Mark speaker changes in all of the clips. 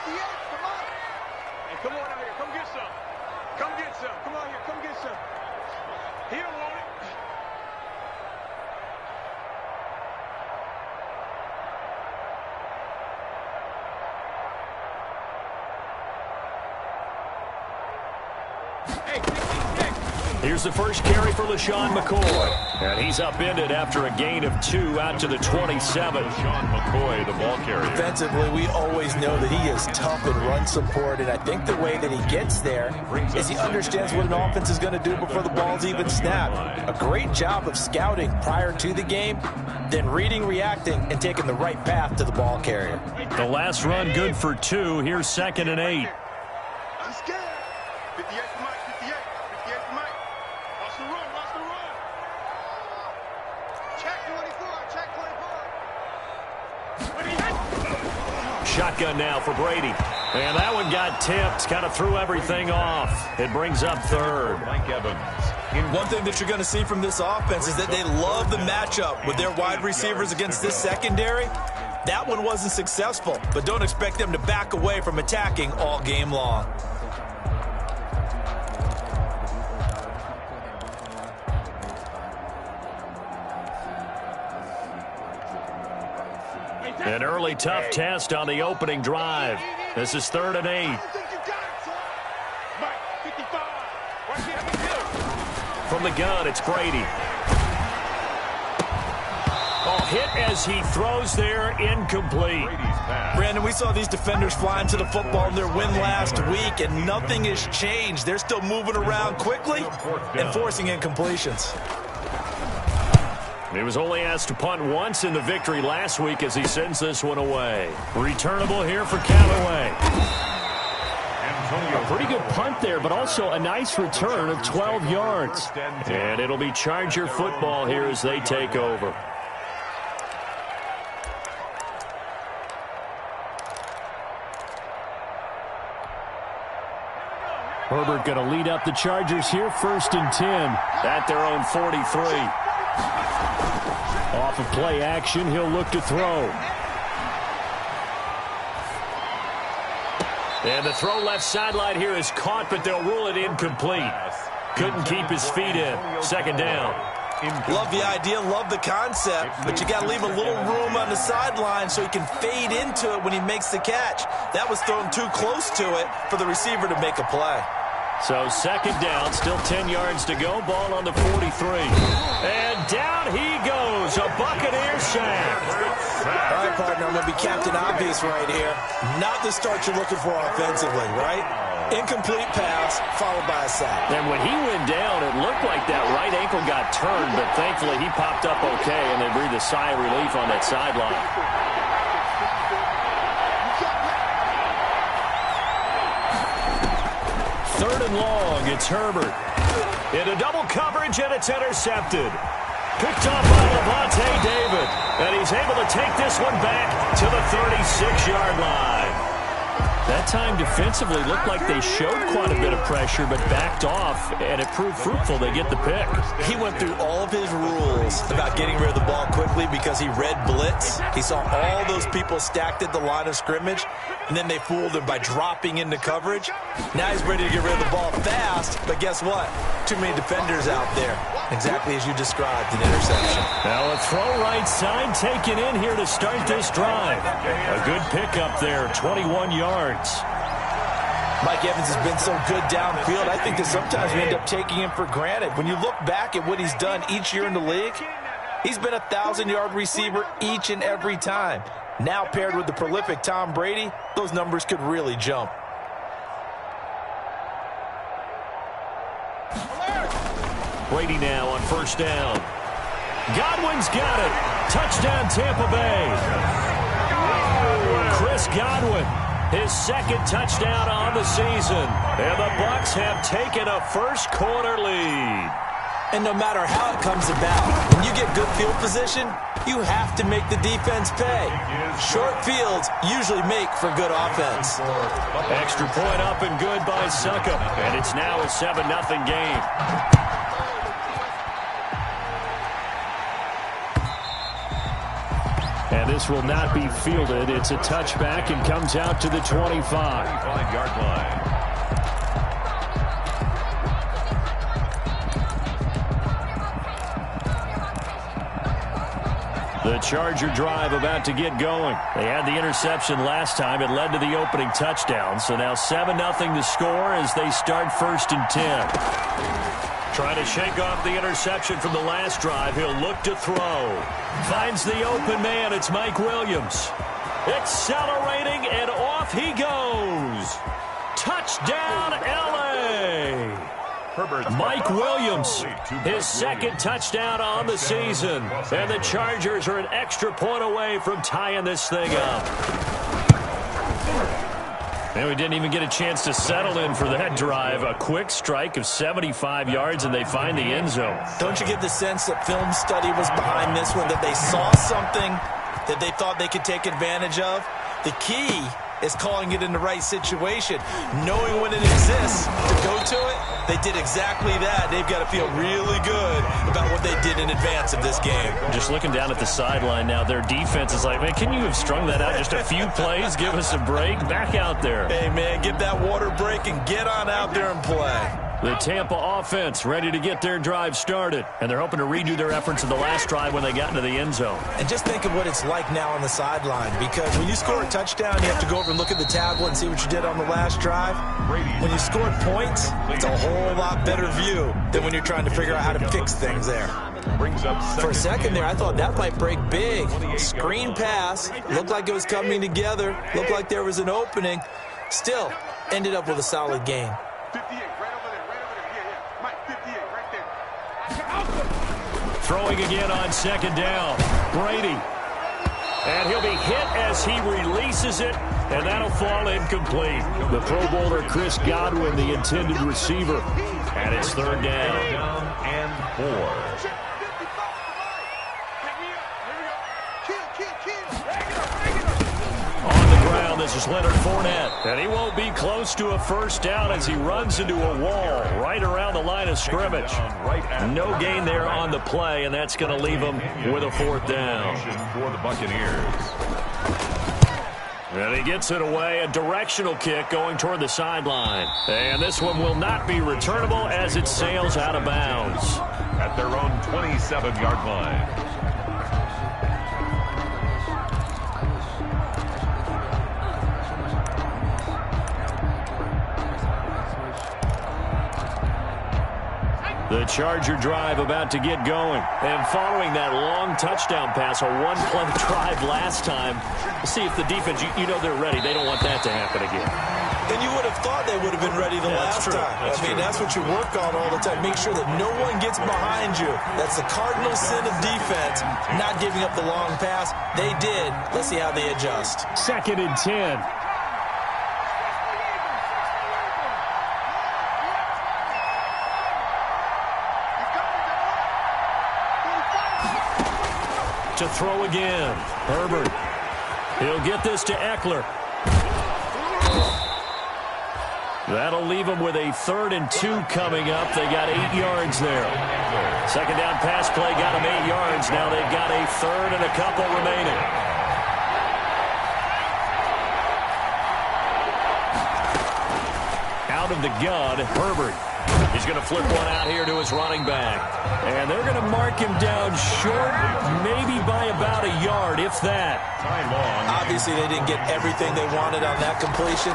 Speaker 1: Hey, come on out here. Come get some. Come get some. Come on here. Come get some. He don't want it.
Speaker 2: Here's the first carry for LaShawn McCoy. And he's upended after a gain of 2 out to the 27.
Speaker 3: LaShawn McCoy, the ball carrier.
Speaker 4: Defensively, we always know that he is tough in run support, and I think the way that he gets there is he understands what an offense is going to do before the ball's even snapped. A great job of scouting prior to the game, then reading, reacting, and taking the right path to the ball carrier.
Speaker 2: The last run good for 2. Here's 2nd and 8.
Speaker 1: I'm scared. 58 for Mike. 58. 58 for Mike. Watch the run. Watch the run. Check 24. Check 24.
Speaker 2: Shotgun now for Brady. And that one got tipped. Kind of threw everything off. It brings up 3rd.
Speaker 3: Mike Evans.
Speaker 4: One thing that you're going to see from this offense is that they love the matchup with their wide receivers against this secondary. That one wasn't successful, but don't expect them to back away from attacking all game long.
Speaker 2: An early tough test on the opening drive. This is 3rd and 8. From the gun, it's Brady. Oh, hit as he throws there, incomplete.
Speaker 4: Brandon, we saw these defenders fly into the football in their win last week, and nothing has changed. They're still moving around quickly and forcing incompletions.
Speaker 2: He was only asked to punt once in the victory last week as he sends this one away. Returnable here for Callaway. A pretty good punt there, but also a nice return of 12 yards. And it'll be Charger football here as they take over. Herbert going to lead up the Chargers here, 1st and 10 at their own 43. Off of play action, he'll look to throw. And the throw left sideline here is caught, but they'll rule it incomplete. Couldn't keep his feet in. 2nd down.
Speaker 4: Love the idea, love the concept, but you got to leave a little room on the sideline so he can fade into it when he makes the catch. That was thrown too close to it for the receiver to make a play.
Speaker 2: So 2nd down, still 10 yards to go. Ball on the 43. And down he goes. A Buccaneer sack.
Speaker 4: All right, partner, I'm going to be Captain Obvious right here. Not the start you're looking for offensively, right? Incomplete pass followed by a sack.
Speaker 2: And when he went down, it looked like that right ankle got turned, but thankfully he popped up okay, and they breathed a sigh of relief on that sideline. 3rd and long, it's Herbert. Into double coverage, and it's intercepted. Picked off by Levante David. And he's able to take this one back to the 36-yard line. That time defensively looked like they showed quite a bit of pressure, but backed off, and it proved fruitful. They get the pick.
Speaker 4: He went through all of his rules about getting rid of the ball quickly because he read blitz. He saw all those people stacked at the line of scrimmage, and then they fooled him by dropping into coverage. Now he's ready to get rid of the ball fast, but guess what? Too many defenders out there. Exactly as you described, an interception.
Speaker 2: Now a throw right side taken in here to start this drive. A good pickup there, 21 yards.
Speaker 4: Mike Evans has been so good downfield, I think that sometimes we end up taking him for granted. When you look back at what he's done each year in the league, he's been a 1,000-yard receiver each and every time. Now paired with the prolific Tom Brady, those numbers could really jump.
Speaker 2: Brady now on 1st down. Godwin's got it. Touchdown, Tampa Bay. Chris Godwin, his 2nd touchdown on the season. And the Bucs have taken a first-quarter lead.
Speaker 4: And no matter how it comes about, when you get good field position, you have to make the defense pay. Short fields usually make for good offense.
Speaker 2: Extra point up and good by Succop. And it's now a 7-0 game. And this will not be fielded. It's a touchback and comes out to the 25.
Speaker 3: 5-yard line.
Speaker 2: The Charger drive about to get going. They had the interception last time. It led to the opening touchdown. So now 7-0 to score as they start 1st and 10. Trying to shake off the interception from the last drive. He'll look to throw. Finds the open man. It's Mike Williams. Accelerating, and off he goes. Touchdown, L.A. Mike Williams, his 2nd touchdown on the season. And the Chargers are an extra point away from tying this thing up. And we didn't even get a chance to settle in for that drive. A quick strike of 75 yards, and they find the end zone.
Speaker 4: Don't you get the sense that film study was behind this one, that they saw something that they thought they could take advantage of? The key is calling it in the right situation, knowing when it exists to go to it. They did exactly that. They've got to feel really good about what they did in advance of this game.
Speaker 2: Just looking down at the sideline now, their defense is like, man, can you have strung that out just a few plays? Give us a break. Back out there.
Speaker 4: Hey, man, get that water break and get on out there and play.
Speaker 2: The Tampa offense ready to get their drive started, and they're hoping to redo their efforts in the last drive when they got into the end zone.
Speaker 4: And just think of what it's like now on the sideline, because when you score a touchdown, you have to go over and look at the tablet and see what you did on the last drive. When you scored points, it's a whole lot better view than when you're trying to figure out how to fix things there. For a second there, I thought that might break big. Screen pass, looked like it was coming together, looked like there was an opening. Still, ended up with a solid game.
Speaker 1: 58, right over there, yeah. Mike, 58, right there.
Speaker 2: Throwing again on 2nd down. Brady. And he'll be hit as he releases it, and that'll fall incomplete. The Pro Bowler Chris Godwin, the intended receiver. And it's 3rd down.
Speaker 3: And 4.
Speaker 2: On the ground, this is Leonard Fournette. And he won't be close to a 1st down as he runs into a wall right around the line of scrimmage. No gain there on the play, and that's going to leave him with a 4th down.
Speaker 3: For the Buccaneers.
Speaker 2: And he gets it away, a directional kick going toward the sideline. And this one will not be returnable as it sails out of bounds.
Speaker 3: At their own 27-yard line.
Speaker 2: The Charger drive about to get going. And following that long touchdown pass, a one-play drive last time, we'll see if the defense, you know they're ready. They don't want that to happen again.
Speaker 4: And you would have thought they would have been ready the last time. That's what you work on all the time. Make sure that no one gets behind you. That's the cardinal sin of defense, not giving up the long pass. They did. Let's see how they adjust.
Speaker 2: 2nd and 10. To throw again. Herbert. He'll get this to Eckler. That'll leave them with a 3rd and 2 coming up. They got 8 yards there. 2nd down pass play got them 8 yards. Now they've got a 3rd and a couple remaining. Out of the gun, Herbert. He's going to flip one out here to his running back. And they're going to mark him down short, maybe by about a yard, if that.
Speaker 4: Obviously, they didn't get everything they wanted on that completion,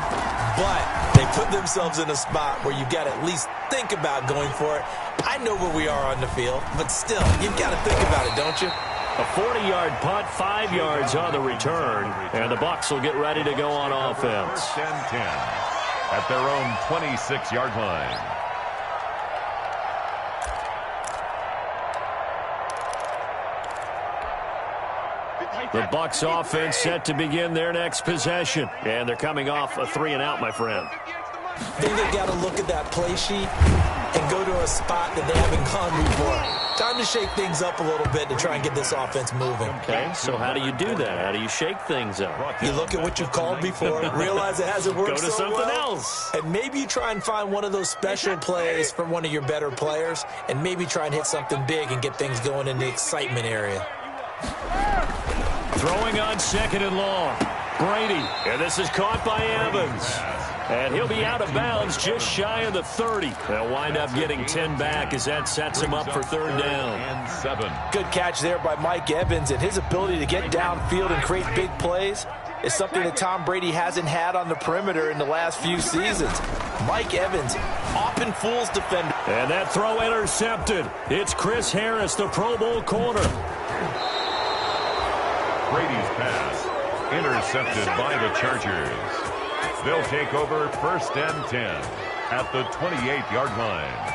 Speaker 4: but they put themselves in a spot where you've got to at least think about going for it. I know where we are on the field, but still, you've got to think about it, don't you?
Speaker 2: A 40-yard punt, 5 yards on the return, and the Bucs will get ready to go on offense.
Speaker 3: 1st and 10 at their own 26-yard line.
Speaker 2: The Bucs offense set to begin their next possession. And they're coming off a 3-and-out, my friend.
Speaker 4: I think they've got to look at that play sheet and go to a spot that they haven't gone before. Time to shake things up a little bit to try and get this offense moving.
Speaker 2: Okay, so how do you do that? How do you shake things up?
Speaker 4: You look at what you've called before, realize it hasn't worked
Speaker 2: Go to
Speaker 4: so
Speaker 2: something
Speaker 4: well,
Speaker 2: else.
Speaker 4: and maybe you try and find one of those special plays from one of your better players, and maybe try and hit something big and get things going in the excitement area.
Speaker 2: Throwing on 2nd and long. Brady, and this is caught by Evans. And he'll be out of bounds just shy of the 30. They'll wind up getting 10 back as that sets him up for 3rd down.
Speaker 3: And 7.
Speaker 4: Good catch there by Mike Evans, and his ability to get downfield and create big plays is something that Tom Brady hasn't had on the perimeter in the last few seasons. Mike Evans often fools defenders.
Speaker 2: And that throw intercepted. It's Chris Harris, the Pro Bowl corner.
Speaker 3: Brady's pass intercepted by the Chargers. They'll take over 1st and 10 at the 28-yard line.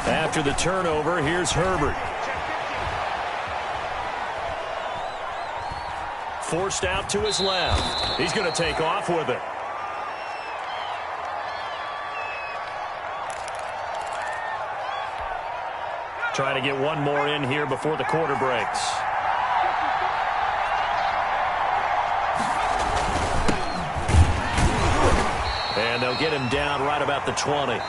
Speaker 2: After the turnover, here's Herbert. Forced out to his left. He's going to take off with it. Trying to get one more in here before the quarter breaks. And they'll get him down right about the 20.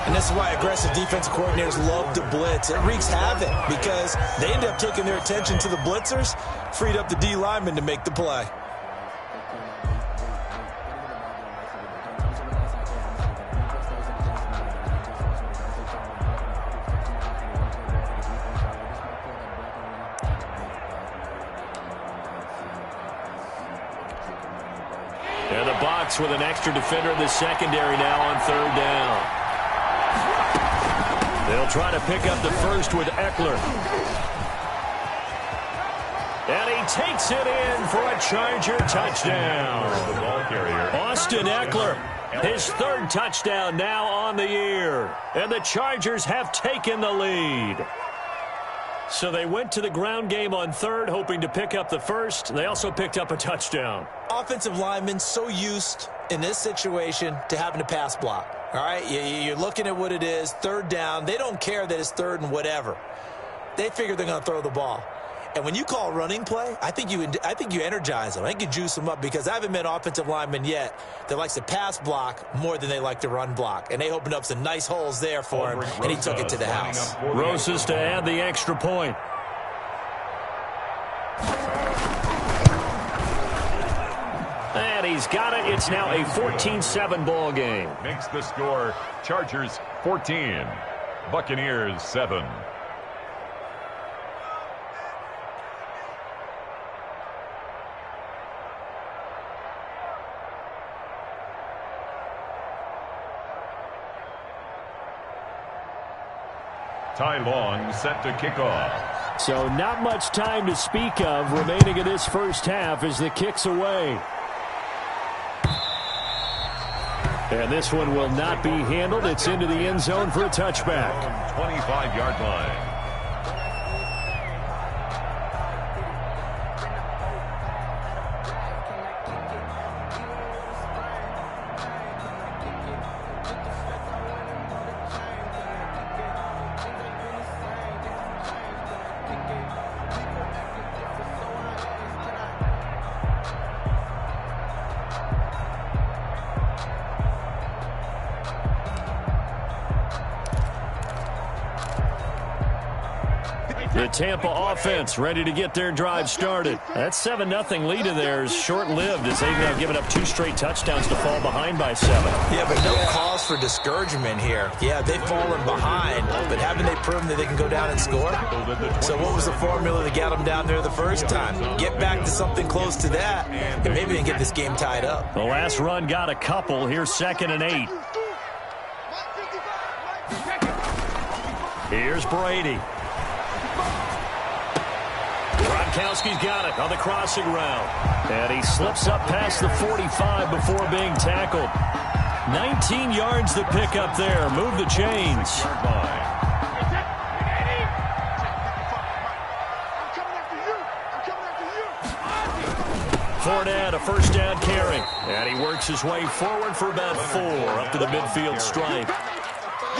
Speaker 4: And this is why aggressive defensive coordinators love to blitz. It wreaks havoc because they end up taking their attention to the blitzers, freed up the D lineman to make the play.
Speaker 2: And the box with an extra defender in the secondary now on 3rd down. They'll try to pick up the first with Eckler. And he takes it in for a Charger touchdown.
Speaker 3: The ball carrier,
Speaker 2: Austin Eckler, his 3rd touchdown now on the year. And the Chargers have taken the lead. So they went to the ground game on 3rd, hoping to pick up the first. They also picked up a touchdown.
Speaker 4: Offensive linemen so used in this situation to having to pass block. All right, you're looking at what it is, 3rd down. They don't care that it's 3rd and whatever. They figure they're going to throw the ball. And when you call running play, I think you energize them. I think you juice them up because I haven't met an offensive lineman yet that likes to pass block more than they like to run block. And they opened up some nice holes there for him, and he took it to the house.
Speaker 2: Rosas to add the extra point. And he's got it. It's now a 14-7 ball game.
Speaker 3: makes the score Chargers 14, Buccaneers 7. Ty Long set to kick off.
Speaker 2: So not much time to speak of remaining in this first half as the kick's away. And this one will not be handled. It's into the end zone for a touchback.
Speaker 3: 25-yard line.
Speaker 2: The Tampa offense ready to get their drive started. That 7-0 lead of theirs short-lived as they've now given up 2 straight touchdowns to fall behind by 7.
Speaker 4: Yeah, but no cause for discouragement here. Yeah, they've fallen behind, but haven't they proven that they can go down and score? So what was the formula that got them down there the first time? Get back to something close to that, and maybe they can get this game tied up.
Speaker 2: The last run got a couple. Here's 2nd and 8. Here's Brady. Gronkowski's got it on the crossing route. And he slips up past the 45 before being tackled. 19 yards to pick up there. Move the chains. Fournette, a first down carry. And he works his way forward for about 4 up to the midfield stripe.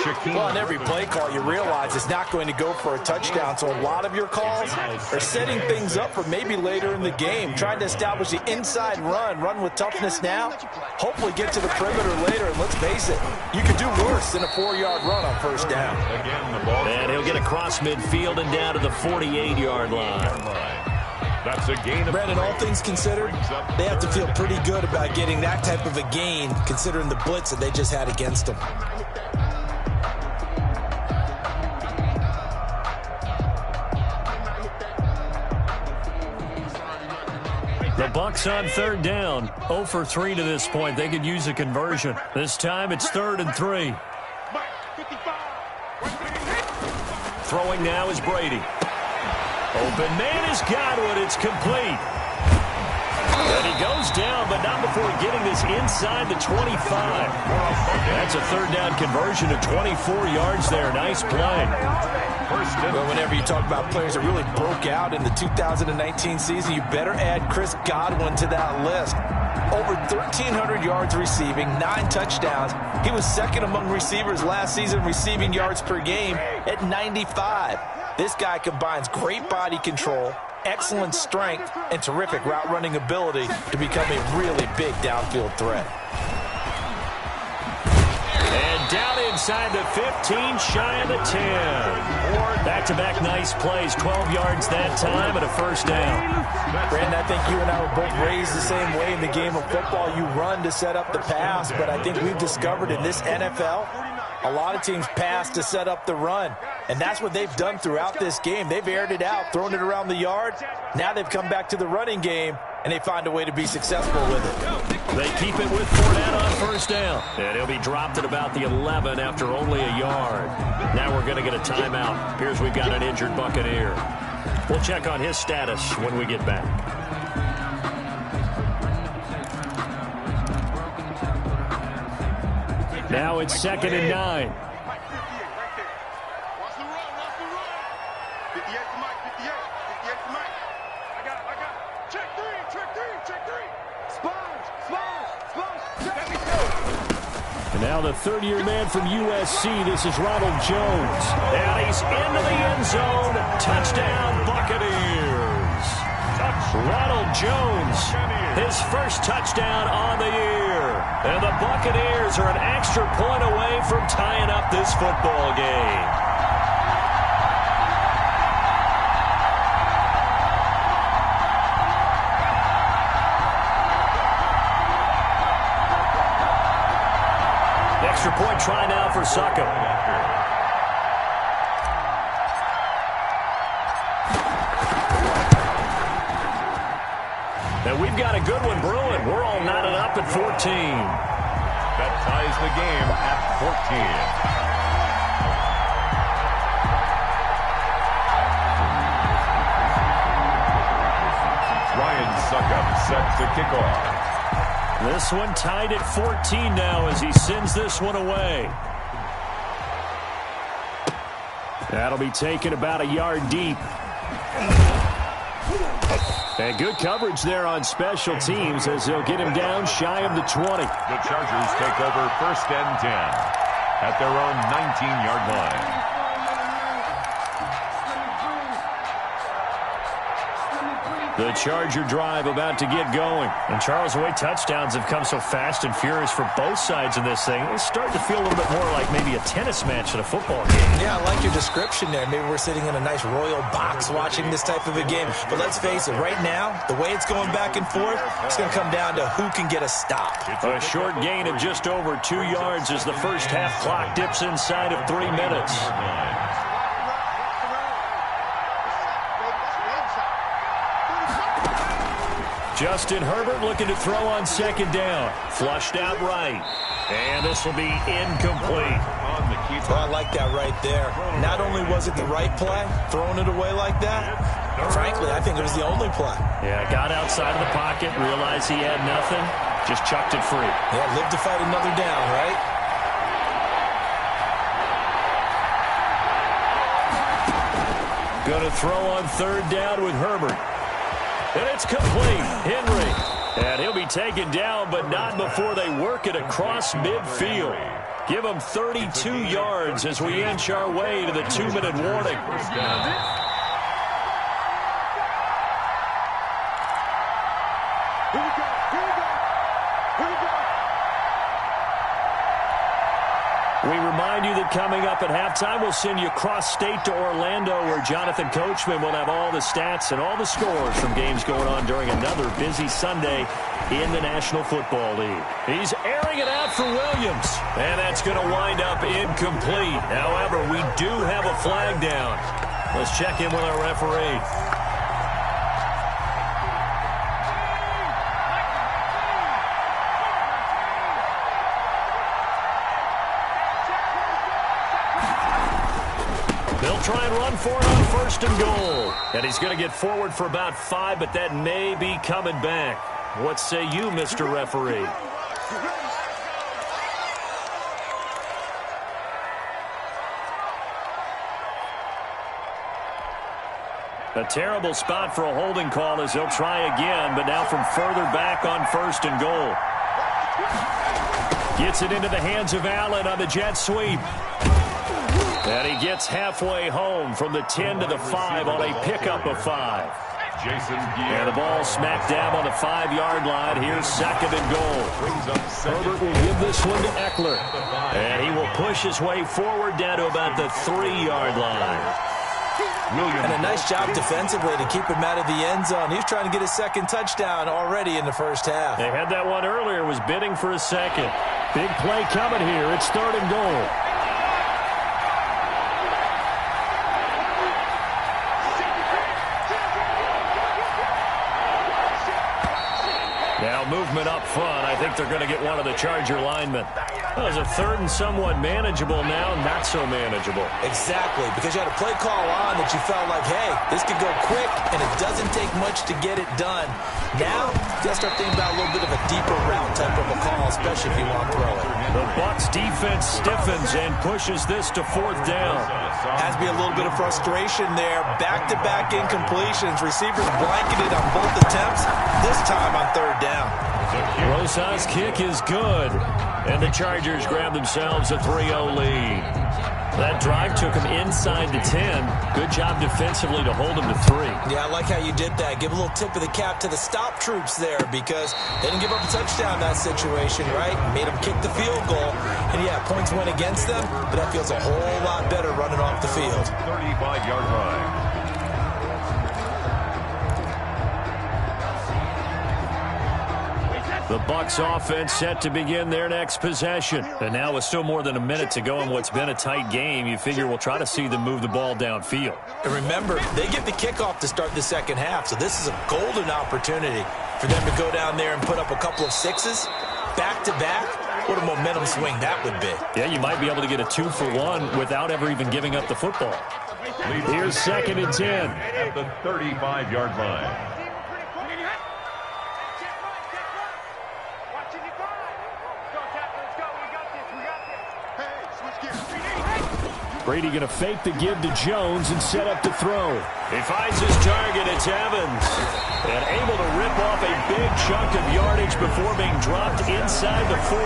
Speaker 3: Shaquille.
Speaker 4: Well, on every play call, you realize it's not going to go for a touchdown, so a lot of your calls are setting things up for maybe later in the game, trying to establish the inside run with toughness now, hopefully get to the perimeter later, and let's face it, you could do worse than a 4-yard run on first down.
Speaker 3: Again, the ball.
Speaker 2: And he'll get across midfield and down to the 48-yard line.
Speaker 3: That's a gain of
Speaker 4: Brandon, all things considered, they have to feel pretty good about getting that type of a gain, considering the blitz that they just had against them.
Speaker 2: The Bucs on third down. 0 for 3 to this point. They could use a conversion. This time it's 3rd and 3. Throwing now is Brady. Open man is Godwin. It's complete. And he goes down, but not before getting this inside the 25. That's a third down conversion of 24 yards there. Nice play.
Speaker 4: Well, whenever you talk about players that really broke out in the 2019 season, you better add Chris Godwin to that list. Over 1,300 yards receiving, 9 touchdowns. He was second among receivers last season receiving yards per game at 95. This guy combines great body control, excellent strength, and terrific route running ability to become a really big downfield threat.
Speaker 2: And down inside the 15, shy of the 10. Back-to-back nice plays, 12 yards that time and a first down.
Speaker 4: Brandon, I think you and I were both raised the same way in the game of football. You run to set up the pass, but I think we've discovered in this NFL, a lot of teams pass to set up the run. And that's what they've done throughout this game. They've aired it out, thrown it around the yard. Now they've come back to the running game, and they find a way to be successful with it.
Speaker 2: They keep it with Fournette on first down. And he'll be dropped at about the 11 after only a yard. Now we're going to get a timeout. Appears we've got an injured Buccaneer. We'll check on his status when we get back. Now it's 2nd and 9. And now the third-year man from USC, this is Ronald Jones. And he's into the end zone. Touchdown, Buccaneers. Ronald Jones, his first touchdown on the year. And the Buccaneers are an extra point away from tying up this football game. Extra point try now for Succo. And we've got a good one brewing. We're all knotted up at 14.
Speaker 3: That ties the game at 14. Ryan Suckup set to kick off.
Speaker 2: This one tied at 14 now as he sends this one away. That'll be taken about a yard deep. And good coverage there on special teams as they'll get him down shy of the 20.
Speaker 3: The Chargers take over 1st and 10 at their own 19-yard line.
Speaker 2: The Charger drive about to get going. And Charles, the way touchdowns have come so fast and furious for both sides in this thing, it's starting to feel a little bit more like maybe a tennis match than a football game.
Speaker 4: Yeah, I like your description there. Maybe we're sitting in a nice royal box watching this type of a game. But let's face it, right now, the way it's going back and forth, it's going to come down to who can get a stop.
Speaker 2: A short gain of just over 2 yards as the first half clock dips inside of 3 minutes. Justin Herbert looking to throw on 2nd down. Flushed out right. And this will be incomplete.
Speaker 4: Well, I like that right there. Not only was it the right play, throwing it away like that, frankly, I think it was the only play.
Speaker 2: Yeah, got outside of the pocket, realized he had nothing, just chucked it free.
Speaker 4: Yeah, live to fight another down, right?
Speaker 2: Going to throw on 3rd down with Herbert. And it's complete. Henry. And he'll be taken down, but not before they work it across midfield. Give him 32 yards as we inch our way to the 2-minute warning.
Speaker 3: First down.
Speaker 2: We remind you that coming up at halftime, we'll send you cross-state to Orlando, where Jonathan Coachman will have all the stats and all the scores from games going on during another busy Sunday in the National Football League. He's airing it out for Williams, and that's going to wind up incomplete. However, we do have a flag down. Let's check in with our referee. They'll try and run for it on 1st and goal. And he's going to get forward for about 5, but that may be coming back. What say you, Mr. Referee? A terrible spot for a holding call as they'll try again, but now from further back on 1st and goal. Gets it into the hands of Allen on the jet sweep. And he gets halfway home from the 10 to the 5 on a pickup of 5. And the ball smacked dab on the 5-yard line. Here's 2nd and goal. Herbert will give this one to Eckler. And he will push his way forward down to about the 3-yard line.
Speaker 4: And a nice job defensively to keep him out of the end zone. He's trying to get his 2nd touchdown already in the first half.
Speaker 2: They had that one earlier, was bidding for a 2nd. Big play coming here. It's 3rd and goal. Now movement up front. I think they're going to get one of the Charger linemen. That was a 3rd and somewhat manageable, now not so manageable.
Speaker 4: Exactly, because you had a play call on that you felt like, hey, this could go quick, and it doesn't take much to get it done. Now, you got to start thinking about a little bit of a deeper route type of a call, especially if you want to throw it.
Speaker 2: The Bucs defense stiffens and pushes this to 4th down.
Speaker 4: Has to be a little bit of frustration there. Back-to-back incompletions. Receivers blanketed on both attempts, this time on 3rd down.
Speaker 2: Rosas' kick is good. And the Chargers grab themselves a 3-0 lead. That drive took them inside the 10. Good job defensively to hold them to 3.
Speaker 4: Yeah, I like how you did that. Give a little tip of the cap to the stop troops there, because they didn't give up a touchdown in that situation, right? Made them kick the field goal. And, yeah, points went against them, but that feels a whole lot better running off the field.
Speaker 3: 35-yard line.
Speaker 2: The Bucs offense set to begin their next possession. And now with still more than a minute to go in what's been a tight game, you figure we'll try to see them move the ball downfield.
Speaker 4: And remember, they get the kickoff to start the 2nd half, so this is a golden opportunity for them to go down there and put up a couple of 6s back-to-back. What a momentum swing that would be.
Speaker 2: Yeah, you might be able to get a 2-for-1 without ever even giving up the football. Here's 2nd and 10.
Speaker 3: At the 35-yard line.
Speaker 2: Brady going to fake the give to Jones and set up to throw. He finds his target. It's Evans. And able to rip off a big chunk of yardage before being dropped inside the 40.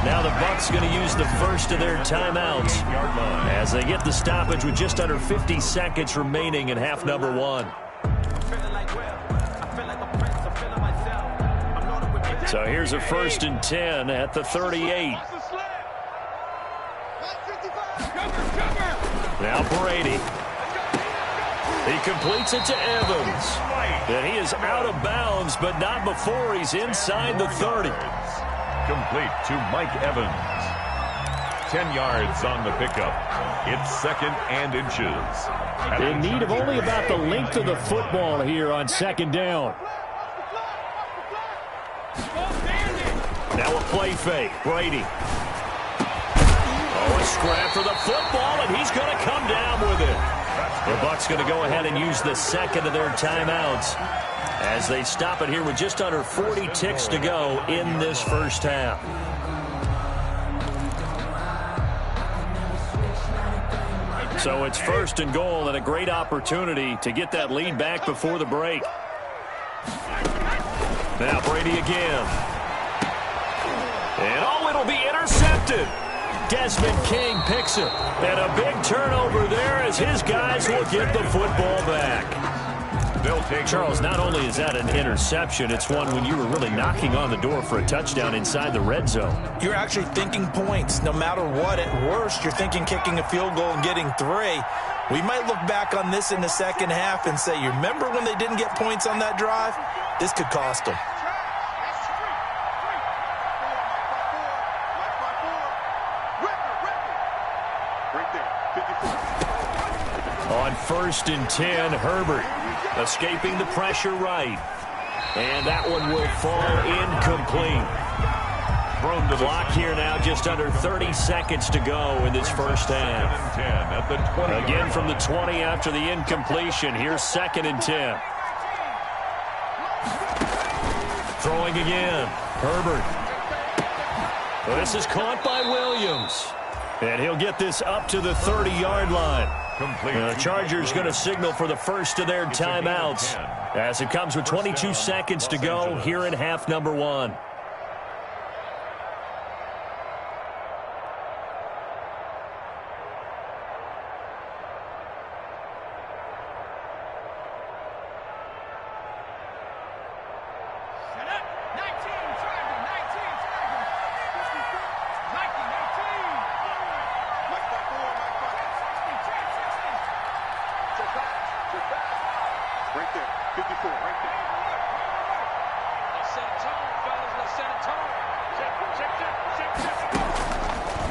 Speaker 2: Now the Bucs going to use the first of their timeouts as they get the stoppage with just under 50 seconds remaining in half number 1. So here's a 1st and 10 at the 38. Now Brady. He completes it to Evans. And he is out of bounds, but not before he's inside the 30.
Speaker 3: Complete to Mike Evans. 10 yards on the pickup. It's 2nd and inches.
Speaker 2: In need of only about the length of the football here on 2nd down. Now a play fake. Brady. Oh, a scrap for the football, and he's going to come down with it. The Bucs going to go ahead and use the 2nd of their timeouts as they stop it here with just under 40 ticks to go in this first half. So it's 1st and goal, and a great opportunity to get that lead back before the break. Now Brady again. And oh, it'll be intercepted. Desmond King picks it. And a big turnover there as his guys will get the football back. Charles, not only is that an interception, it's one when you were really knocking on the door for a touchdown inside the red zone.
Speaker 4: You're actually thinking points. No matter what, at worst, you're thinking kicking a field goal and getting 3. We might look back on this in the second half and say, you remember when they didn't get points on that drive? This could cost them.
Speaker 2: On 1st and 10, Herbert escaping the pressure right. And that one will fall incomplete. Clock here now, just under 30 seconds to go in this first half. Again from the 20 after the incompletion. Here's 2nd and 10. Throwing again. Herbert. Well, this is caught by Williams. And he'll get this up to the 30-yard line. The Chargers going to signal for the first of their timeouts as it comes with 22 seconds to go here in half number 1.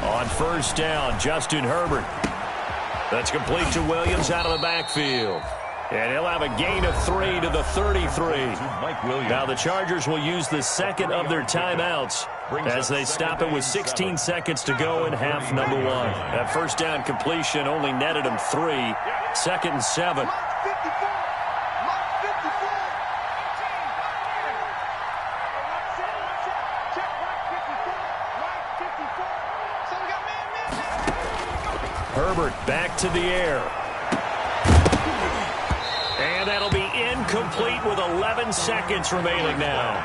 Speaker 2: On 1st down, Justin Herbert. That's complete to Williams out of the backfield. And he'll have a gain of 3 to the 33. Now the Chargers will use the second of their timeouts as they stop it with 16 seconds to go in half number 1. That 1st down completion only netted them 3. 2nd and 7. Herbert back to the air. And that'll be incomplete with 11 seconds remaining now.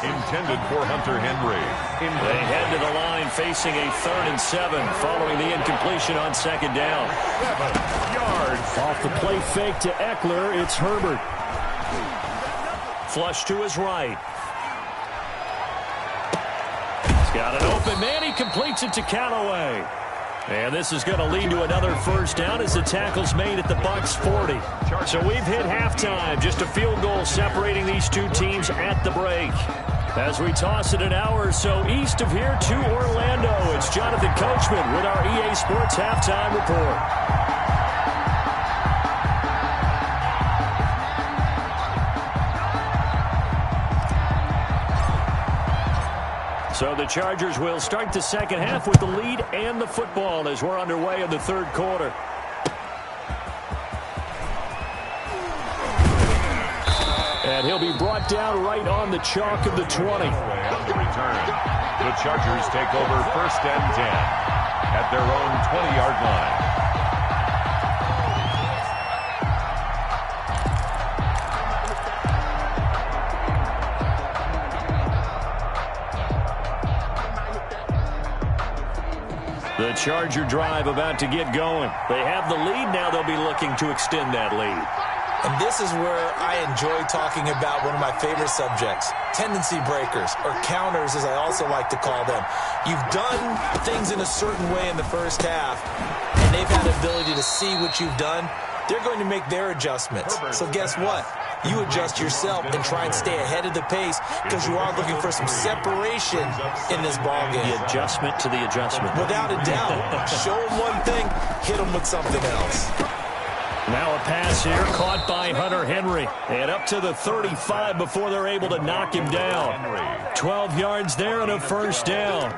Speaker 3: Intended for Hunter Henry.
Speaker 2: They head to the line facing a 3rd and 7 following the incompletion on 2nd down.
Speaker 3: 7 yards.
Speaker 2: Off the play fake to Eckler, it's Herbert. Flush to his right. He's got an open man. He completes it to Callaway. And this is going to lead to another 1st down as the tackle's made at the Bucs 40. So we've hit halftime. Just a field goal separating these two teams at the break. As we toss it an hour or so east of here to Orlando, it's Jonathan Coachman with our EA Sports Halftime Report. So the Chargers will start the second half with the lead and the football as we're underway in the 3rd quarter. And he'll be brought down right on the chalk of the 20.
Speaker 3: On the return, the Chargers take over 1st and 10 at their own 20-yard line.
Speaker 2: The Charger drive about to get going. They have the lead. Now they'll be looking to extend that lead.
Speaker 4: And this is where I enjoy talking about one of my favorite subjects, tendency breakers, or counters as I also like to call them. You've done things in a certain way in the first half, and they've had the ability to see what you've done. They're going to make their adjustments. So guess what? You adjust yourself and try and stay ahead of the pace because you are looking for some separation in this ballgame.
Speaker 2: The adjustment to the adjustment.
Speaker 4: Without a doubt. Show them one thing, hit them with something else.
Speaker 2: Now a pass here caught by Hunter Henry. And up to the 35 before they're able to knock him down. 12 yards there and a 1st down.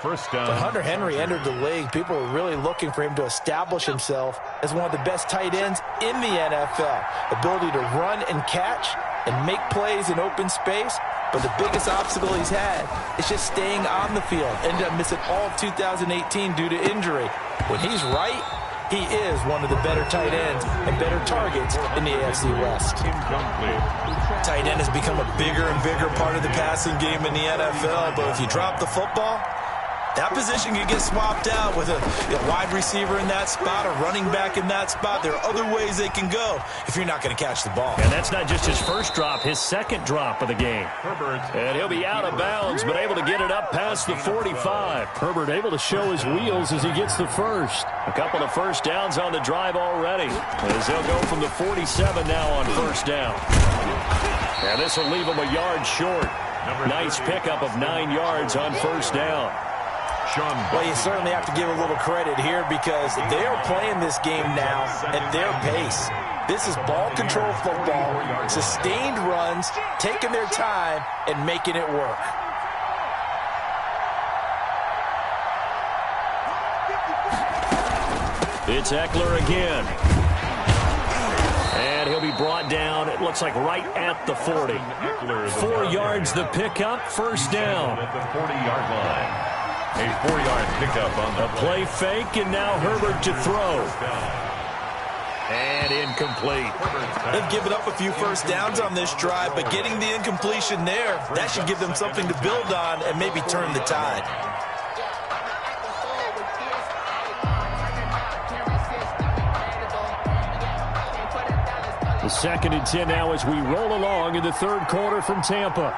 Speaker 3: 1st down.
Speaker 4: When Hunter Henry entered the league, people were really looking for him to establish himself as one of the best tight ends in the NFL. Ability to run and catch and make plays in open space. But the biggest obstacle he's had is just staying on the field. Ended up missing all of 2018 due to injury. When he's right, he is one of the better tight ends and better targets in the AFC West. Tight end has become a bigger and bigger part of the passing game in the NFL. But if you drop the football, That position can get swapped out with a wide receiver in that spot, a running back in that spot. There are other ways they can go if you're not going to catch the ball.
Speaker 2: And that's not just his first drop, his second drop of the game. And he'll be out of bounds, but able to get it up past the 45. Herbert able to show his wheels as he gets the first. A couple of first downs on the drive already, as they'll go from the 47 now on first down. And this will leave him a yard short. Nice pickup of 9 yards on first down.
Speaker 4: Well, you certainly have to give a little credit here because they're playing this game now at their pace. This is ball control football, sustained runs, taking their time and making it work.
Speaker 2: It's Eckler again. And he'll be brought down, it looks like right at the 40. 4 yards the pickup, first down.
Speaker 3: At the 40-yard line. A 4-yard pickup on the
Speaker 2: play fake, and now Herbert to throw. And incomplete.
Speaker 4: They've given up a few first downs on this drive, but getting the incompletion there, that should give them something to build on and maybe turn the tide.
Speaker 2: The 2nd and 10 now as we roll along in the third quarter from Tampa.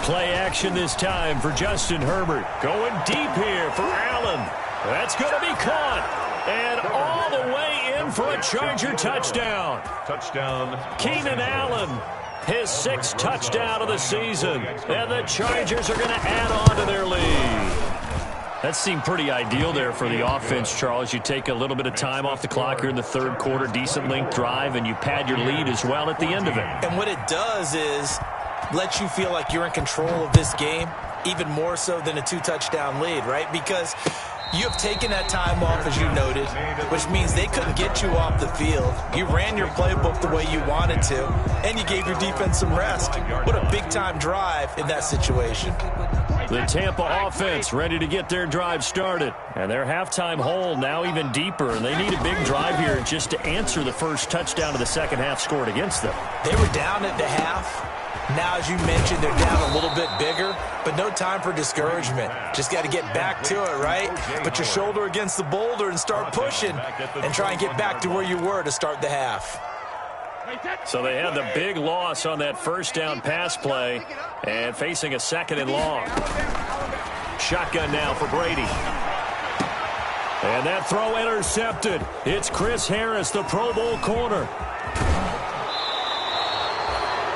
Speaker 2: Play action this time for Justin Herbert. Going deep here for Allen. That's going to be caught. And all the way in for a Charger touchdown.
Speaker 3: Touchdown.
Speaker 2: Keenan Allen, his 6th touchdown of the season. And the Chargers are going to add on to their lead. That seemed pretty ideal there for the offense, Charles. You take a little bit of time off the clock here in the third quarter, decent length drive, and you pad your lead as well at the end of it.
Speaker 4: And what it does is let you feel like you're in control of this game, even more so than a 2-touchdown lead, right? Because you have taken that time off, as you noted, which means they couldn't get you off the field. You ran your playbook the way you wanted to, and you gave your defense some rest. What a big-time drive in that situation.
Speaker 2: The Tampa offense ready to get their drive started. And their halftime hole now even deeper, and they need a big drive here just to answer the first touchdown of the second half scored against them.
Speaker 4: They were down at the half. Now, as you mentioned, they're down a little bit bigger, but no time for discouragement. Just got to get back to it, right? Put your shoulder against the boulder and start pushing and try and get back to where you were to start the half.
Speaker 2: So they had the big loss on that first down pass play and facing a 2nd and long. Shotgun now for Brady. And that throw intercepted. It's Chris Harris, the Pro Bowl corner.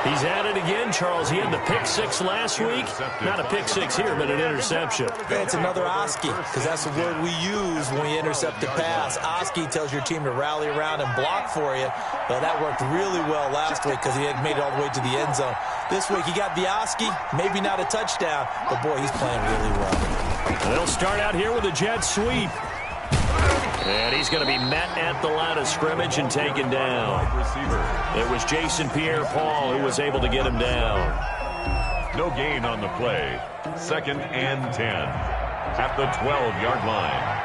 Speaker 2: He's at it again, Charles. He had the pick 6 last week. Not a pick 6 here, but an interception.
Speaker 4: It's another Oski, because that's the word we use when we intercept a pass. Oski tells your team to rally around and block for you. But that worked really well last week because he had made it all the way to the end zone. This week he got the Oski, maybe not a touchdown, but boy, he's playing really well.
Speaker 2: They'll start out here with a jet sweep. And he's going to be met at the line of scrimmage and taken down. It was Jason Pierre-Paul who was able to get him down.
Speaker 3: No gain on the play. 2nd and 10 at the 12-yard line.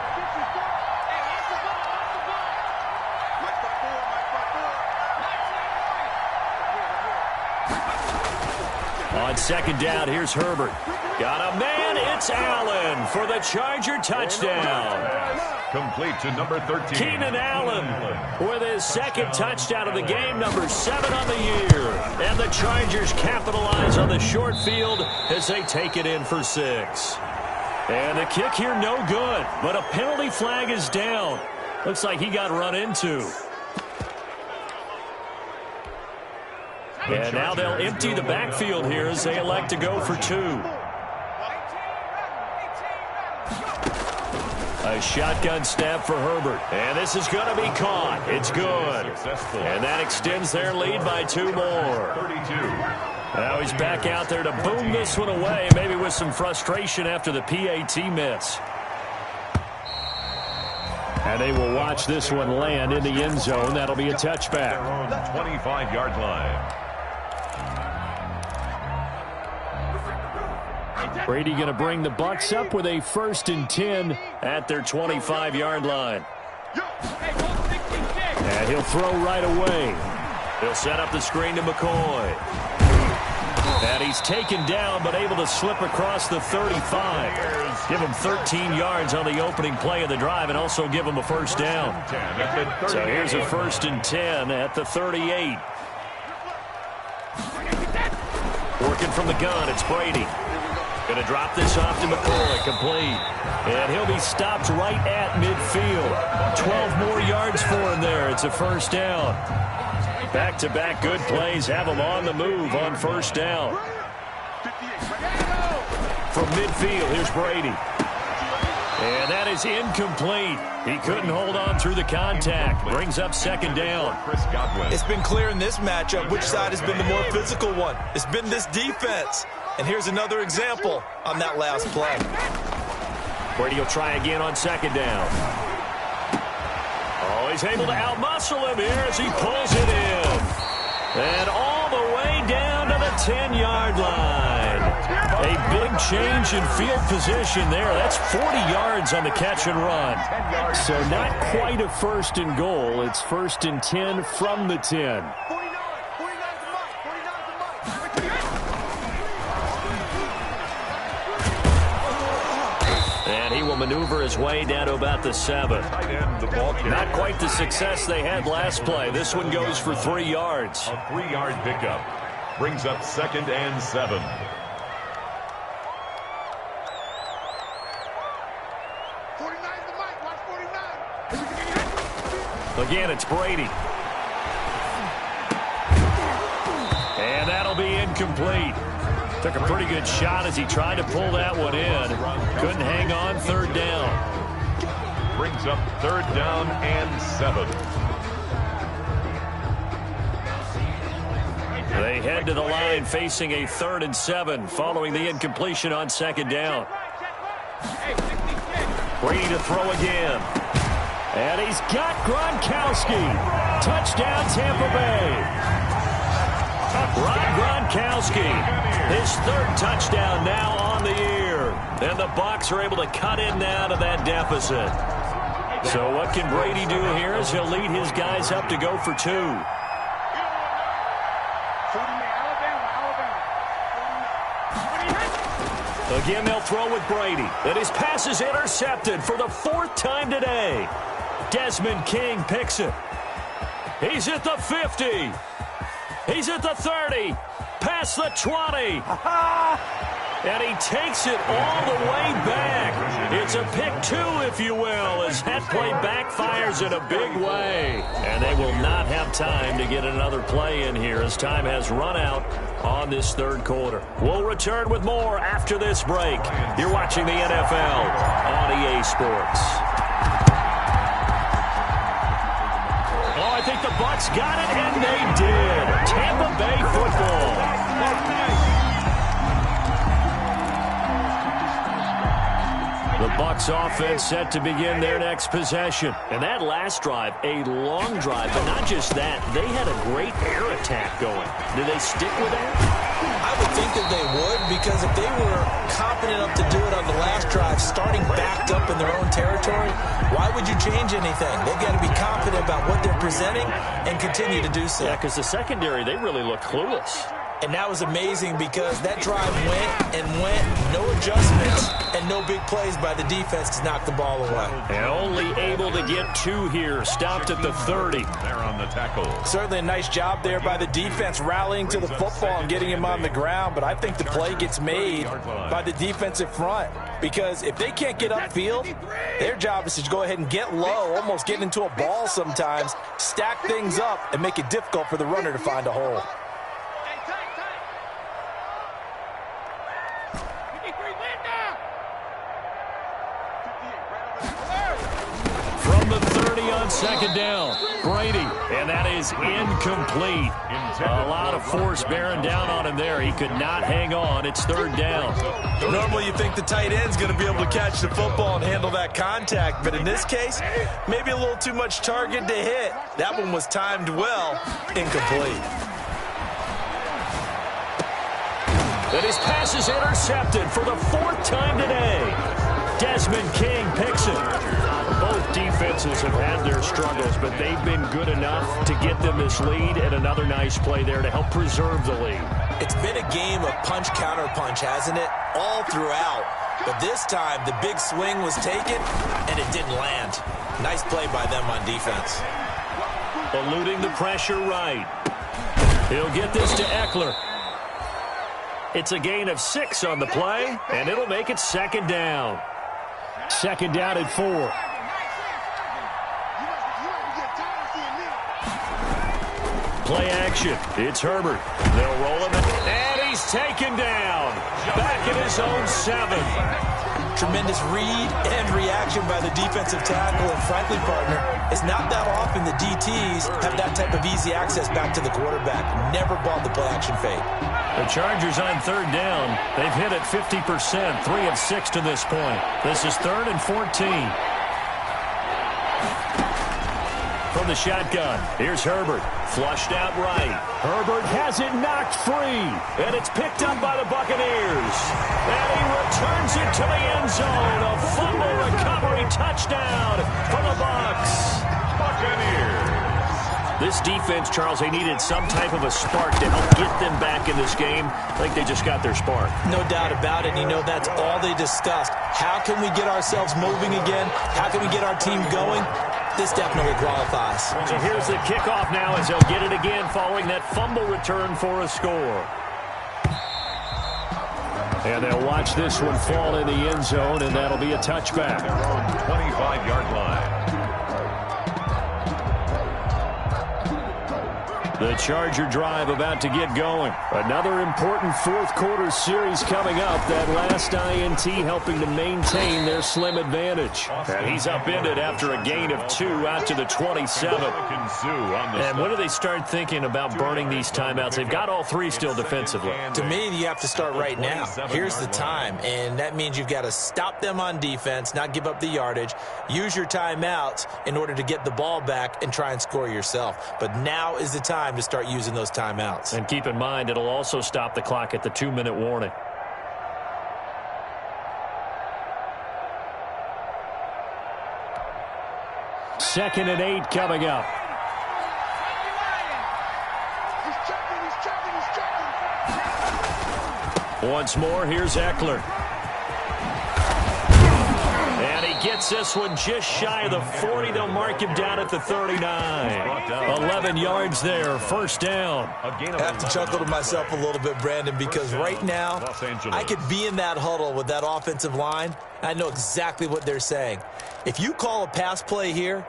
Speaker 2: On 2nd down, here's Herbert. Got a man, it's Allen for the Charger touchdown.
Speaker 3: Complete to number 13.
Speaker 2: Keenan Allen with his 2nd touchdown of the game, number 7 on the year. And the Chargers capitalize on the short field as they take it in for 6. And the kick here no good, but a penalty flag is down. Looks like he got run into. And now they'll empty the backfield here as they elect to go for 2. A shotgun snap for Herbert. And this is going to be caught. It's good. And that extends their lead by 2 more.
Speaker 3: 32.
Speaker 2: Now he's back out there to boom this one away, maybe with some frustration after the PAT miss. And they will watch this one land in the end zone. That'll be a touchback.
Speaker 3: 25-yard line.
Speaker 2: Brady going to bring the Bucs up with a 1st and 10 at their 25-yard line. And he'll throw right away. He'll set up the screen to McCoy. And he's taken down but able to slip across the 35. Give him 13 yards on the opening play of the drive and also give him a 1st down. So here's a 1st and 10 at the 38. Working from the gun, it's Brady. Going to drop this off to McCoy, complete. And he'll be stopped right at midfield. 12 more yards for him there. It's a 1st down. Back-to-back good plays have him on the move on 1st down. From midfield, here's Brady. And that is incomplete. He couldn't hold on through the contact. Brings up 2nd down.
Speaker 4: It's been clear in this matchup which side has been the more physical one. It's been this defense. And here's another example on that last play.
Speaker 2: Brady will try again on 2nd down. Oh, he's able to outmuscle him here as he pulls it in. And all the way down to the 10-yard line. A big change in field position there. That's 40 yards on the catch and run. So not quite a 1st and goal. It's 1st and 10 from the 10. And he will maneuver his way down to about the 7. Not quite the success they had last play. This one goes for 3 yards.
Speaker 3: A 3-yard pickup brings up 2nd and 7.
Speaker 2: Again, it's Brady. And that'll be incomplete. Took a pretty good shot as he tried to pull that one in. Couldn't hang on. 3rd down.
Speaker 3: Brings up 3rd down and 7.
Speaker 2: They head to the line facing a 3rd and 7 following the incompletion on 2nd down. Brady to throw again. And he's got Gronkowski. Touchdown, Tampa Bay. Rob Gronkowski, his 3rd touchdown now on the year. And the Bucs are able to cut in now to that deficit. So what can Brady do here as he'll lead his guys up to go for 2. Again, they'll throw with Brady. And his pass is intercepted for the 4th time today. Desmond King picks it. He's at the 50. He's at the 30. Past the 20. And he takes it all the way back. It's a pick 2, if you will, as that play backfires in a big way. And they will not have time to get another play in here as time has run out on this 3rd quarter. We'll return with more after this break. You're watching the NFL on EA Sports. I think the Bucs got it, and they did. Tampa Bay football. The Bucs offense set to begin their next possession. And that last drive, a long drive, but not just that. They had a great air attack going. Do they stick with that?
Speaker 4: I would think that they would, because if they were confident enough to do it on the last drive, starting backed up in their own territory, why would you change anything? They've got to be confident about what they're presenting and continue to do so.
Speaker 2: Yeah, because the secondary, they really look clueless.
Speaker 4: And that was amazing because that drive went and went, no adjustments, and no big plays by the defense to knock the ball away.
Speaker 2: And only able to get 2 here, stopped at the 30.
Speaker 3: They're on the tackle.
Speaker 4: Certainly a nice job there by the defense rallying to the football and getting him on the ground, but I think the play gets made by the defensive front because if they can't get upfield, their job is to go ahead and get low, almost get into a ball sometimes, stack things up, and make it difficult for the runner to find a hole.
Speaker 2: From the 30 on 2nd down, Brady, and that is incomplete. A lot of force bearing down on him there. He could not hang on. It's 3rd down.
Speaker 4: Normally you think the tight end's going to be able to catch the football and handle that contact, but in this case, maybe a little too much target to hit. That one was timed well, incomplete.
Speaker 2: And his pass is intercepted for the 4th time today. Desmond King picks it. Both defenses have had their struggles, but they've been good enough to get them this lead, and another nice play there to help preserve the lead.
Speaker 4: It's been a game of punch-counter-punch, hasn't it? All throughout. But this time, the big swing was taken, and it didn't land. Nice play by them on defense.
Speaker 2: Eluding the pressure right. He'll get this to Eckler. It's a gain of 6 on the play, and it'll make it 2nd down. 2nd down at 4. Play action. It's Herbert. They'll roll him, and he's taken down. Back in his own 7.
Speaker 4: Tremendous read and reaction by the defensive tackle, and frankly, partner, it's not that often the DTs have that type of easy access back to the quarterback. Never bought the play-action fake.
Speaker 2: The Chargers on 3rd down. They've hit it 50%, 3 of 6 to this point. This is 3rd and 14. From the shotgun, here's Herbert. Flushed out right. Herbert has it knocked free. And it's picked up by the Buccaneers. And he returns it to the end zone. A fumble recovery touchdown for the Bucs.
Speaker 3: Buccaneers.
Speaker 2: This defense, Charles, they needed some type of a spark to help get them back in this game. I think they just got their spark.
Speaker 4: No doubt about it. You know, that's all they discussed. How can we get ourselves moving again? How can we get our team going? This definitely qualifies.
Speaker 2: So here's the kickoff now as they'll get it again following that fumble return for a score. And they'll watch this one fall in the end zone, and that'll be a touchback.
Speaker 3: Their own 25-yard line.
Speaker 2: The Charger drive about to get going. Another important 4th quarter series coming up. That last INT helping to maintain their slim advantage. And he's upended after a gain of 2 out to the 27. And when do they start thinking about burning these timeouts? They've got all 3 still defensively.
Speaker 4: To me, you have to start right now. Here's the time, and that means you've got to stop them on defense, not give up the yardage, use your timeouts in order to get the ball back and try and score yourself. But now is the time to start using those timeouts.
Speaker 2: And keep in mind, it'll also stop the clock at the 2-minute warning. Second and 8 coming up. Once more, here's Eckler. And he gets this one just shy of the 40. They'll mark him down at the 39. 11 yards there, 1st down.
Speaker 4: I have to chuckle to myself a little bit, Brandon, because right now I could be in that huddle with that offensive line. I know exactly what they're saying. If you call a pass play here,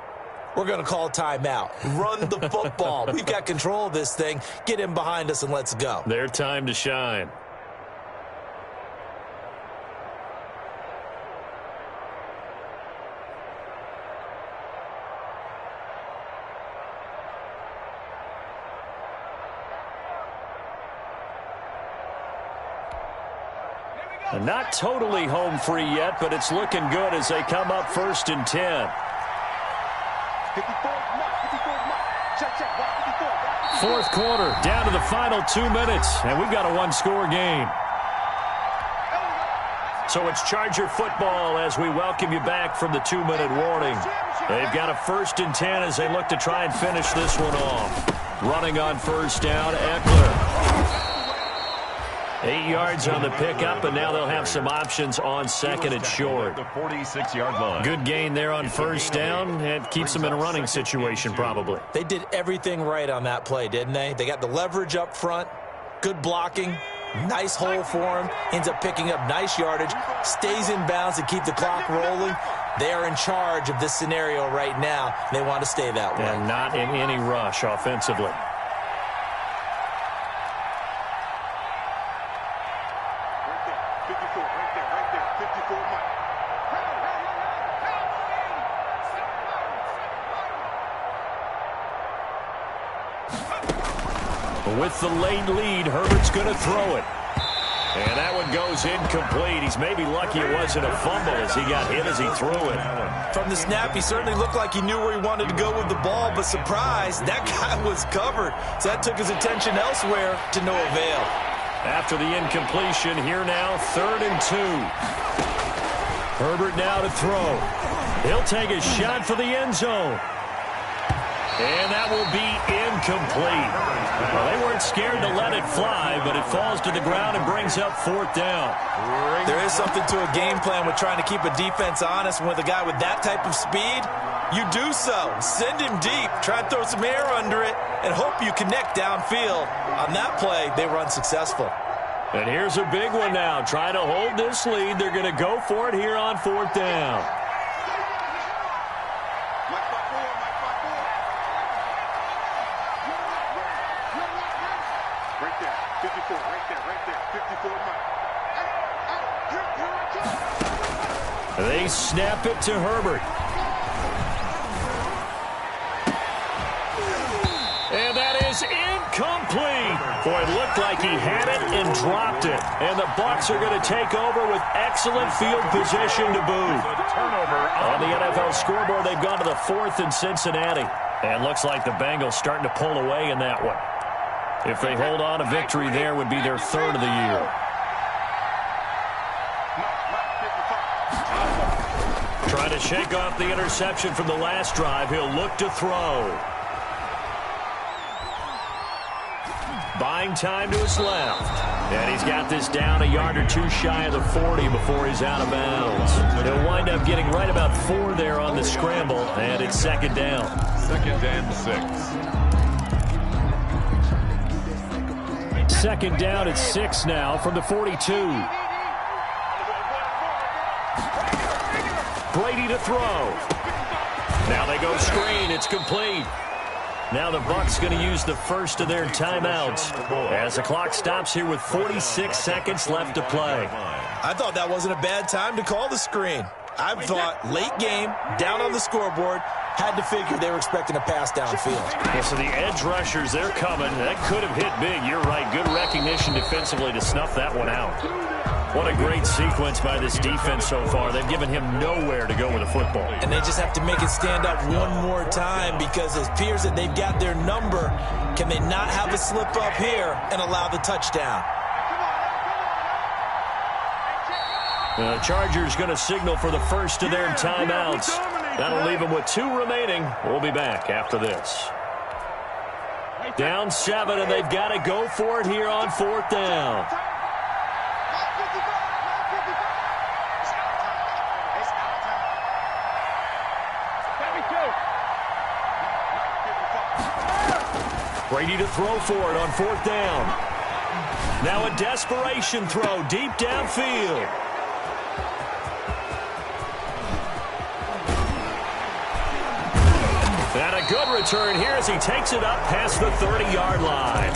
Speaker 4: we're going to call timeout. Run the football. We've got control of this thing. Get in behind us and let's go.
Speaker 2: Their time to shine. Not totally home free yet, but it's looking good as they come up 1st and 10. 4th quarter, down to the final 2 minutes, and we've got a 1-score game. So it's Charger football as we welcome you back from the 2-minute warning. They've got a 1st and 10 as they look to try and finish this one off. Running on 1st down, Eckler. 8 yards on the pickup, and now they'll have some options on 2nd and short.
Speaker 3: The 46-yard line.
Speaker 2: Good gain there on 1st down. It keeps them in a running situation, probably.
Speaker 4: They did everything right on that play, didn't they? They got the leverage up front, good blocking, nice hole for him, ends up picking up nice yardage, stays in bounds to keep the clock rolling. They are in charge of this scenario right now. They want to stay that way.
Speaker 2: And not in any rush offensively. With the late lead, Herbert's going to throw it. And that one goes incomplete. He's maybe lucky it wasn't a fumble as he got hit as he threw it.
Speaker 4: From the snap, he certainly looked like he knew where he wanted to go with the ball, but surprise, that guy was covered. So that took his attention elsewhere to no avail.
Speaker 2: After the incompletion, here now, 3rd and 2. Herbert now to throw. He'll take a shot for the end zone. And that will be incomplete. Well, they weren't scared to let it fly, but it falls to the ground and brings up 4th down.
Speaker 4: There is something to a game plan with trying to keep a defense honest. With a guy with that type of speed, you do so. Send him deep. Try and throw some air under it and hope you connect downfield. On that play, they were unsuccessful.
Speaker 2: And here's a big one now. Trying to hold this lead. They're going to go for it here on 4th down.
Speaker 1: Right there, 54, right there, 54 miles.
Speaker 2: They snap it to Herbert. And that is incomplete. Boy, it looked like he had it and dropped it. And the Bucs are going to take over with excellent field position to boot. On the NFL scoreboard, they've gone to the 4th in Cincinnati. And looks like the Bengals starting to pull away in that one. If they hold on, a victory there would be their 3rd of the year. Trying to shake off the interception from the last drive. He'll look to throw. Buying time to his left. And he's got this down a yard or 2 shy of the 40 before he's out of bounds. He'll wind up getting right about 4 there on the scramble, and it's 2nd down.
Speaker 3: 2nd and 6.
Speaker 2: 2nd down at 6 now from the 42. Brady to throw. Now they go screen. It's complete. Now the Bucs going to use the first of their timeouts as the clock stops here with 46 seconds left to play.
Speaker 4: I thought that wasn't a bad time to call the screen. I thought late game, down on the scoreboard, had to figure they were expecting a pass downfield.
Speaker 2: Yeah, so the edge rushers, they're coming. That could have hit big. You're right. Good recognition defensively to snuff that one out. What a great sequence by this defense so far. They've given him nowhere to go with the football.
Speaker 4: And they just have to make it stand up one more time because it appears that they've got their number. Can they not have a slip up here and allow the touchdown?
Speaker 2: The Chargers going to signal for the first of their timeouts. That'll leave them with 2 remaining. We'll be back after this. Down 7, and they've got to go for it here on 4th down. Brady to throw for it on 4th down. Now a desperation throw deep downfield. And a good return here as he takes it up past the 30-yard line.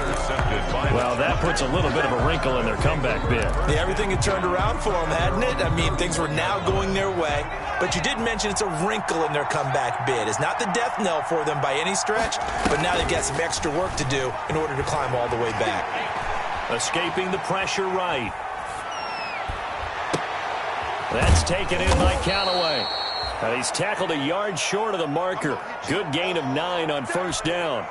Speaker 2: Well, that puts a little bit of a wrinkle in their comeback bid.
Speaker 4: Yeah, everything had turned around for them, hadn't it? I mean, things were now going their way. But you did mention it's a wrinkle in their comeback bid. It's not the death knell for them by any stretch, but now they've got some extra work to do in order to climb all the way back.
Speaker 2: Escaping the pressure right. That's taken in by Callaway. And he's tackled a yard short of the marker. Good gain of 9 on 1st down.